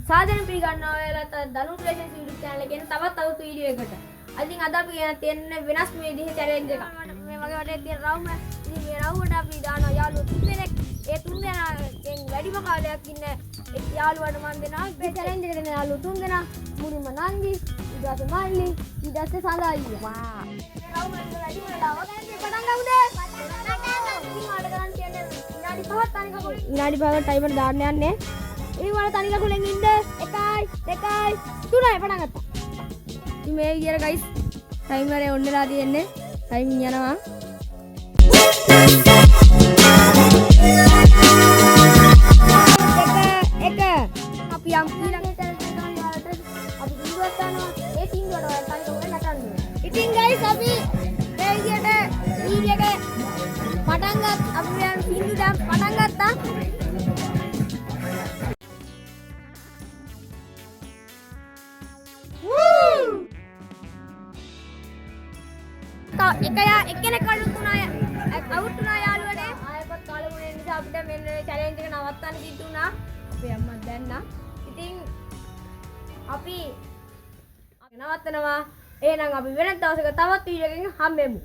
සාදරයෙන් පිළිගන්නවා ඔයාලට දනු ක්‍රියේෂන්ස් YouTube channel එකේ තවත් අලුත් වීඩියෝ එකකට. ඉතින් අද අපි තියෙන වෙනස් මේ විදිහේ challenge එකක්. මේ වගේ වටේ තියෙන රවුම ඉතින් මේ රවුමට අපි දානවා යාළුවෝ තුන් දෙනෙක්. ඒ තුන් දෙනාගෙන් වැඩිම කාලයක් ඉන්න එක් යාළුවාට මම දෙනවා මේ challenge එකට දෙන යාළුවෝ තුන් දෙනා. මුලින්ම නංගි, ඊට පස්සේ මල්ලි, ඊට පස්සේ සඳායි. වා. රවුම වැඩිම දාව ගන්න පටන් ගමුද? විනාඩි 5ක් ටයිමර් දාන්න යන්නේ. ඉතින් වල තනි කකුලෙන් ඉන්න 1 2 3යි පටන් ගත්තා. ඉතින් මේ විදියට ගයිස් ටයිමර් එක ඔන් වෙලා තියෙන්නේ. ටයිමින් යනවා. එක අපි යම් ඊළඟ ටෙලිවිෂන් අපි දුරට යනවා. ඒ තින්දුවට ඔයාලා තනි කකුලෙන් නටන්න. ඉතින් ගයිස් අපි මේ විදියට වීඩියෝ එක පටන් ගත්තා. අපි දැන් තින්දුවට පටන් ගත්තා. එක්කෙනෙක් අවුට් වුණා යාළුවනේ. ආයෙත් කාලෙමුනේ නිසා අපිට මෙන්න චැලෙන්ජ් එක නවත්තන්න සිද්ධ වුණා. අපේ අම්මා දැන්නා. ඉතින් අපි නවත්තනවා. එහෙනම් අපි වෙනත් දවසක තවත් වීඩියෝ එකකින් හම්බෙමු.